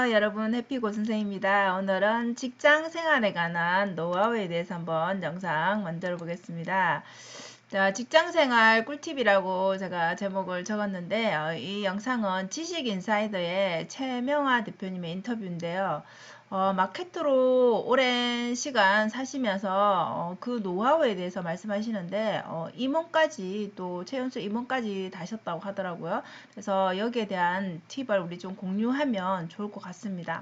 안녕하세요. 여러분 해피고 선생입니다. 오늘은 직장 생활에 관한 노하우에 대해서 한번 영상 만들어 보겠습니다. 자, 직장 생활 꿀팁이라고 제가 제목을 적었는데 이 영상은 지식인사이더의 최명화 대표님의 인터뷰인데요. 마케터로 오랜 시간 사시면서 그 노하우에 대해서 말씀하시는데 임원까지 또 최연소 임원까지 다셨다고 하더라고요. 그래서 여기에 대한 팁을 우리 좀 공유하면 좋을 것 같습니다.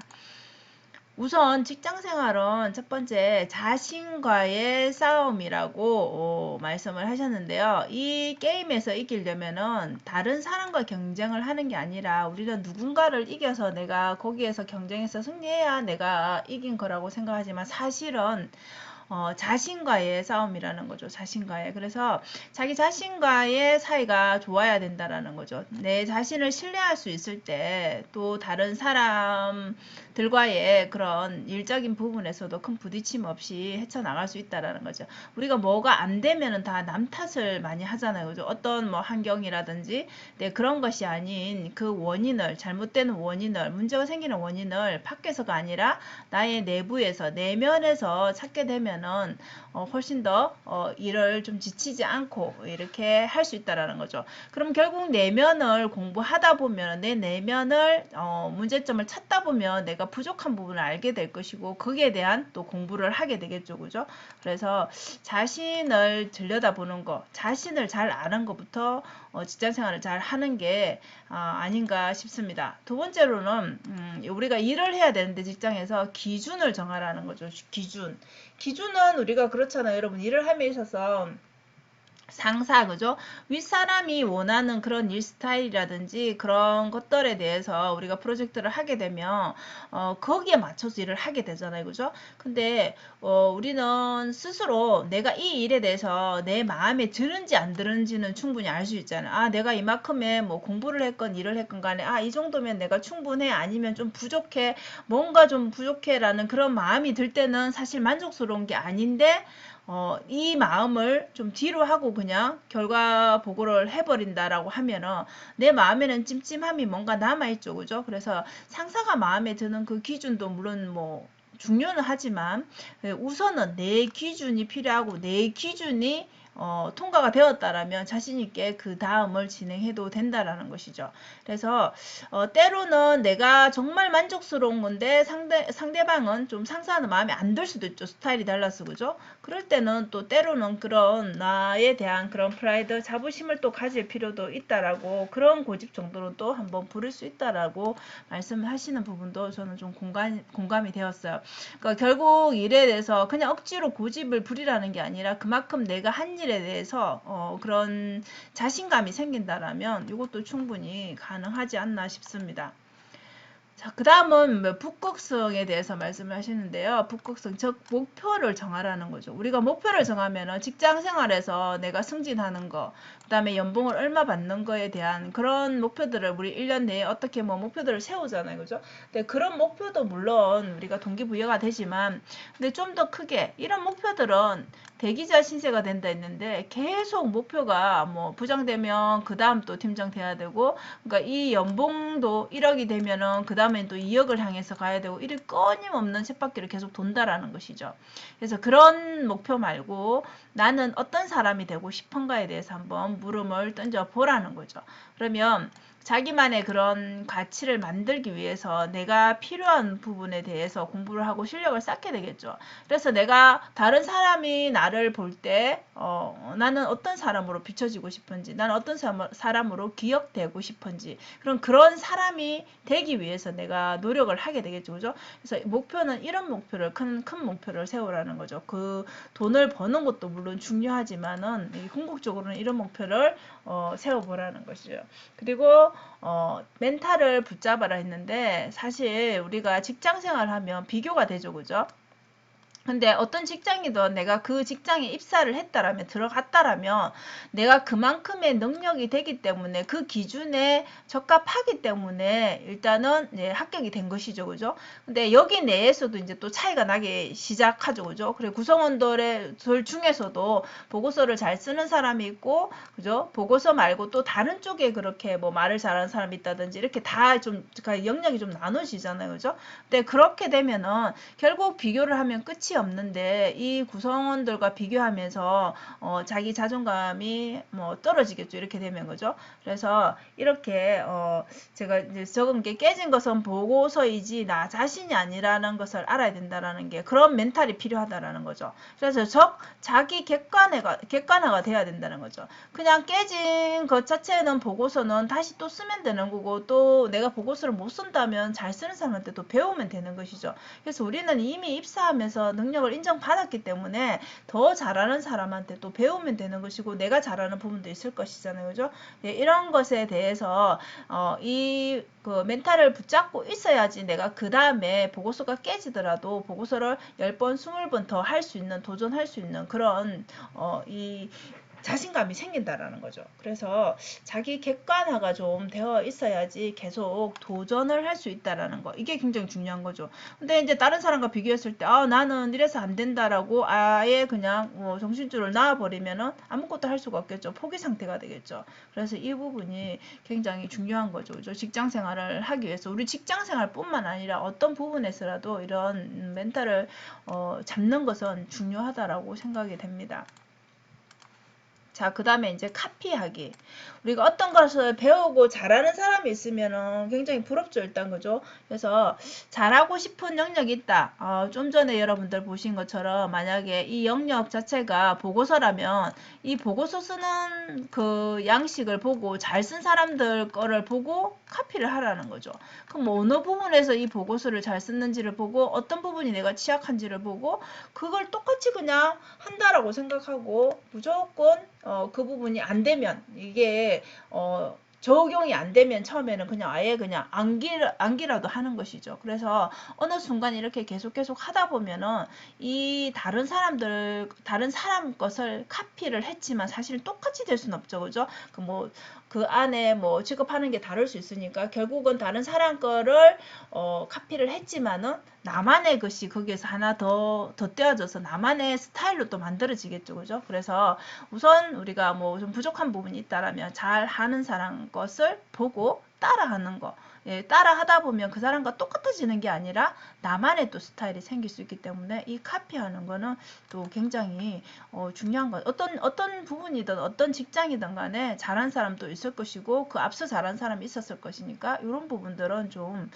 우선 직장 생활은 첫 번째 자신과의 싸움이라고 말씀을 하셨는데요. 이 게임에서 이기려면은 다른 사람과 경쟁을 하는 게 아니라 우리는 누군가를 이겨서 내가 거기에서 경쟁해서 승리해야 내가 이긴 거라고 생각하지만 사실은 자신과의 싸움이라는 거죠. 자신과의. 그래서 자기 자신과의 사이가 좋아야 된다라는 거죠. 내 자신을 신뢰할 수 있을 때 또 다른 사람들과의 그런 일적인 부분에서도 큰 부딪힘 없이 헤쳐나갈 수 있다라는 거죠. 우리가 뭐가 안 되면은 다 남 탓을 많이 하잖아요. 그죠? 어떤 뭐 환경이라든지 네, 그런 것이 아닌 그 원인을 잘못되는 원인을 문제가 생기는 원인을 밖에서가 아니라 나의 내부에서 내면에서 찾게 되면은 훨씬 더 일을 좀 지치지 않고 이렇게 할 수 있다라는 거죠. 그럼 결국 내면을 공부하다 보면 내 내면을 문제점을 찾다 보면 내가 부족한 부분을 알게 될 것이고 거기에 대한 또 공부를 하게 되겠죠. 그죠? 그래서 자신을 들여다보는 거, 자신을 잘 아는 것부터 직장 생활을 잘 하는 게 아닌가 싶습니다. 두 번째로는 우리가 일을 해야 되는데 직장에서 기준을 정하라는 거죠. 기준은 우리가 그렇잖아요. 여러분 일을 함에 있어서 상사, 그죠? 윗사람이 원하는 그런 일 스타일이라든지 그런 것들에 대해서 우리가 프로젝트를 하게 되면, 거기에 맞춰서 일을 하게 되잖아요. 그죠? 근데, 우리는 스스로 내가 이 일에 대해서 내 마음에 드는지 안 드는지는 충분히 알 수 있잖아요. 아, 내가 이만큼의 뭐 공부를 했건 일을 했건 간에, 아, 이 정도면 내가 충분해. 아니면 좀 부족해. 뭔가 좀 부족해. 라는 그런 마음이 들 때는 사실 만족스러운 게 아닌데, 이 마음을 좀 뒤로 하고 그냥 결과 보고를 해버린다라고 하면은 내 마음에는 찜찜함이 뭔가 남아있죠. 그죠? 그래서 상사가 마음에 드는 그 기준도 물론 뭐 중요는 하지만 우선은 내 기준이 필요하고 내 기준이 통과가 되었다라면 자신있게 그 다음을 진행해도 된다라는 것이죠. 그래서 때로는 내가 정말 만족스러운 건데 상대방은 좀 상사는 마음에 안 들 수도 있죠. 스타일이 달라서 그죠? 그럴 때는 또 때로는 그런 나에 대한 그런 프라이드, 자부심을 또 가질 필요도 있다라고 그런 고집 정도로 또 한번 부를 수 있다라고 말씀을 하시는 부분도 저는 좀 공감이 되었어요. 그러니까 결국 일에 대해서 그냥 억지로 고집을 부리라는 게 아니라 그만큼 내가 한 일에 대해서 그런 자신감이 생긴다라면 이것도 충분히 가능하지 않나 싶습니다. 자, 그 다음은 북극성에 대해서 말씀을 하시는데요. 북극성, 즉 목표를 정하라는 거죠. 우리가 목표를 정하면은 직장 생활에서 내가 승진하는 거, 그 다음에 연봉을 얼마 받는 거에 대한 그런 목표들을 우리 1년 내에 어떻게 뭐 목표들을 세우잖아요. 그죠? 근데 그런 목표도 물론 우리가 동기부여가 되지만, 근데 좀 더 크게 이런 목표들은 대기자 신세가 된다 했는데 계속 목표가 뭐 부정되면 그 다음 또 팀장 돼야 되고, 그러니까 이 연봉도 1억이 되면은 그 다음엔 또 2억을 향해서 가야 되고 이를 끊임없는 쳇바퀴를 계속 돈다라는 것이죠. 그래서 그런 목표 말고 나는 어떤 사람이 되고 싶은가에 대해서 한번 물음을 던져 보라는 거죠. 그러면 자기만의 그런 가치를 만들기 위해서 내가 필요한 부분에 대해서 공부를 하고 실력을 쌓게 되겠죠. 그래서 내가 다른 사람이 나를 볼 때 나는 어떤 사람으로 비춰지고 싶은지, 나는 어떤 사람으로 기억되고 싶은지, 그런 사람이 되기 위해서 내가 노력을 하게 되겠죠. 그죠? 그래서 목표는 이런 목표를, 큰 목표를 세우라는 거죠. 그 돈을 버는 것도 물론 중요하지만은 궁극적으로는 이런 목표를 세워보라는 것이죠. 그리고 멘탈을 붙잡아라 했는데 사실 우리가 직장 생활하면 비교가 되죠. 그죠? 근데 어떤 직장이든 내가 그 직장에 입사를 했다라면, 들어갔다라면 내가 그만큼의 능력이 되기 때문에 그 기준에 적합하기 때문에 일단은 이제 합격이 된 것이죠. 그죠? 근데 여기 내에서도 이제 또 차이가 나기 시작하죠. 그죠? 그리고 구성원들 중에서도 보고서를 잘 쓰는 사람이 있고, 그죠? 보고서 말고 또 다른 쪽에 그렇게 뭐 말을 잘하는 사람이 있다든지 이렇게 다 좀 영역이 좀 나눠지잖아요. 그죠? 근데 그렇게 되면은 결국 비교를 하면 끝이 없는데 이 구성원들과 비교하면서 자기 자존감이 뭐 떨어지겠죠. 이렇게 되면 그죠. 그래서 이렇게 제가 이제 적은 게 깨진 것은 보고서이지 나 자신이 아니라는 것을 알아야 된다라는 게 그런 멘탈이 필요하다라는 거죠. 그래서 자기 객관화가 돼야 된다는 거죠. 그냥 깨진 것 자체는 보고서는 다시 또 쓰면 되는 거고 또 내가 보고서를 못 쓴다면 잘 쓰는 사람한테 또 배우면 되는 것이죠. 그래서 우리는 이미 입사하면서 능력을 인정받았기 때문에 더 잘하는 사람한테 또 배우면 되는 것이고 내가 잘하는 부분도 있을 것이잖아요. 그죠? 네, 이런 것에 대해서 그 멘탈을 붙잡고 있어야지 내가 그 다음에 보고서가 깨지더라도 보고서를 10번, 20번 더 할 수 있는, 도전할 수 있는 그런 이 자신감이 생긴다라는 거죠. 그래서 자기 객관화가 좀 되어 있어야지 계속 도전을 할 수 있다라는 거. 이게 굉장히 중요한 거죠. 근데 이제 다른 사람과 비교했을 때, 나는 이래서 안 된다라고 아예 그냥 정신줄을 놔버리면은 아무것도 할 수가 없겠죠. 포기 상태가 되겠죠. 그래서 이 부분이 굉장히 중요한 거죠. 그죠? 직장 생활을 하기 위해서 우리 직장 생활뿐만 아니라 어떤 부분에서라도 이런 멘탈을 잡는 것은 중요하다라고 생각이 됩니다. 자, 그 다음에 이제 카피하기. 우리가 어떤 것을 배우고 잘하는 사람이 있으면은 굉장히 부럽죠, 일단, 그죠? 그래서 잘하고 싶은 영역이 있다. 좀 전에 여러분들 보신 것처럼 만약에 이 영역 자체가 보고서라면 이 보고서 쓰는 그 양식을 보고 잘 쓴 사람들 거를 보고 카피를 하라는 거죠. 그럼 뭐 어느 부분에서 이 보고서를 잘 썼는지를 보고 어떤 부분이 내가 취약한지를 보고 그걸 똑같이 그냥 한다라고 생각하고 무조건 그 부분이 안 되면 이게 적용이 안 되면 처음에는 그냥 아예 그냥 암기라도 하는 것이죠. 그래서 어느 순간 이렇게 계속 하다 보면은 이 다른 사람 것을 카피를 했지만 사실 똑같이 될 수는 없죠. 그죠? 그 안에 뭐 취급하는 게 다를 수 있으니까 결국은 다른 사람 거를 카피를 했지만은 나만의 것이 거기에서 하나 더 떼어져서 나만의 스타일로 또 만들어지겠죠. 그죠? 그래서 우선 우리가 뭐 좀 부족한 부분이 있다라면 잘 하는 사람 것을 보고 따라하는 거. 예, 따라 하다 보면 그 사람과 똑같아지는 게 아니라 나만의 또 스타일이 생길 수 있기 때문에 이 카피하는 거는 또 굉장히 중요한 거. 어떤 부분이든 어떤 직장이든 간에 잘한 사람도 있을 것이고 그 앞서 잘한 사람이 있었을 것이니까 이런 부분들은 좀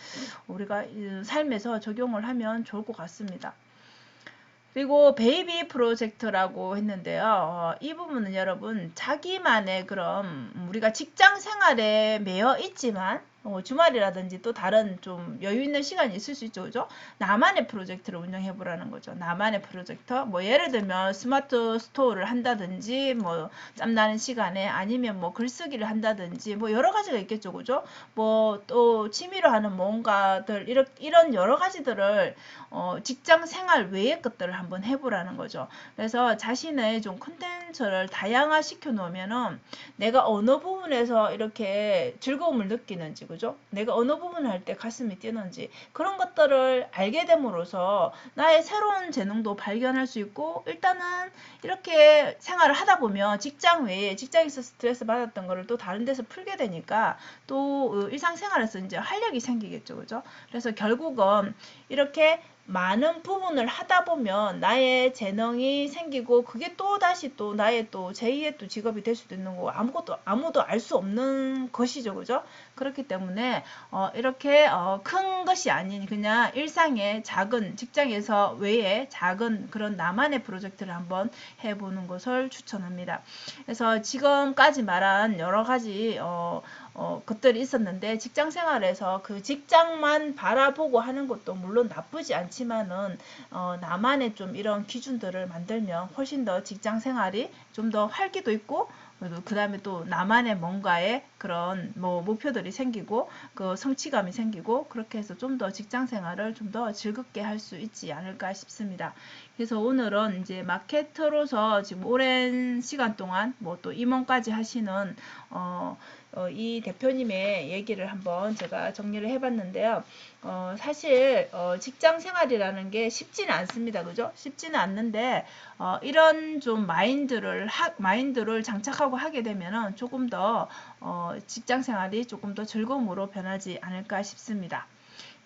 우리가 삶에서 적용을 하면 좋을 것 같습니다. 그리고 베이비 프로젝트라고 했는데요. 이 부분은 여러분 자기만의 그런 우리가 직장 생활에 매여 있지만 주말이라든지 또 다른 좀 여유 있는 시간이 있을 수 있죠. 그죠? 나만의 프로젝트를 운영해 보라는 거죠. 나만의 프로젝트. 뭐 예를 들면 스마트 스토어를 한다든지 뭐 짬나는 시간에 아니면 뭐 글쓰기를 한다든지 뭐 여러 가지가 있겠죠. 그죠? 뭐 또 취미로 하는 뭔가들 이런 여러 가지들을 직장 생활 외의 것들을 한번 해보라는 거죠. 그래서 자신의 좀 콘텐츠를 다양화 시켜 놓으면은 내가 어느 부분에서 이렇게 즐거움을 느끼는지, 그죠? 내가 어느 부분을 할 때 가슴이 뛰는지 그런 것들을 알게 됨으로써 나의 새로운 재능도 발견할 수 있고 일단은 이렇게 생활을 하다 보면 직장 외에 직장에서 스트레스 받았던 거를 또 다른 데서 풀게 되니까 또 일상생활에서 이제 활력이 생기겠죠, 그죠? 그래서 결국은 이렇게 많은 부분을 하다 보면 나의 재능이 생기고 그게 또 다시 또 나의 또 제2의 또 직업이 될 수도 있는 거고 아무도 알 수 없는 것이죠. 그죠? 그렇기 때문에 이렇게 큰 것이 아닌 그냥 일상의 작은 직장에서 외에 작은 그런 나만의 프로젝트를 한번 해보는 것을 추천합니다. 그래서 지금까지 말한 여러 가지 것들이 있었는데 직장 생활에서 그 직장만 바라보고 하는 것도 물론 나쁘지 않지만은 나만의 좀 이런 기준들을 만들면 훨씬 더 직장 생활이 좀 더 활기도 있고 그 다음에 또 나만의 뭔가의 그런 뭐 목표들이 생기고 그 성취감이 생기고 그렇게 해서 좀 더 직장 생활을 좀 더 즐겁게 할 수 있지 않을까 싶습니다. 그래서 오늘은 이제 마케터로서 지금 오랜 시간 동안 뭐 또 임원까지 하시는 이 대표님의 얘기를 한번 제가 정리를 해봤는데요. 사실 직장 생활이라는 게 쉽지는 않습니다. 그죠? 쉽지는 않는데 이런 좀 마인드를 장착하고 하게 되면은 조금 더 직장 생활이 조금 더 즐거움으로 변하지 않을까 싶습니다.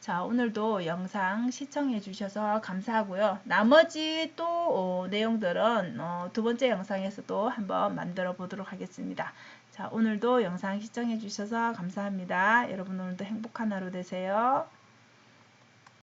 자, 오늘도 영상 시청해 주셔서 감사하고요. 나머지 또 내용들은 두 번째 영상에서도 한번 만들어 보도록 하겠습니다. 자, 오늘도 영상 시청해 주셔서 감사합니다. 여러분 오늘도 행복한 하루 되세요.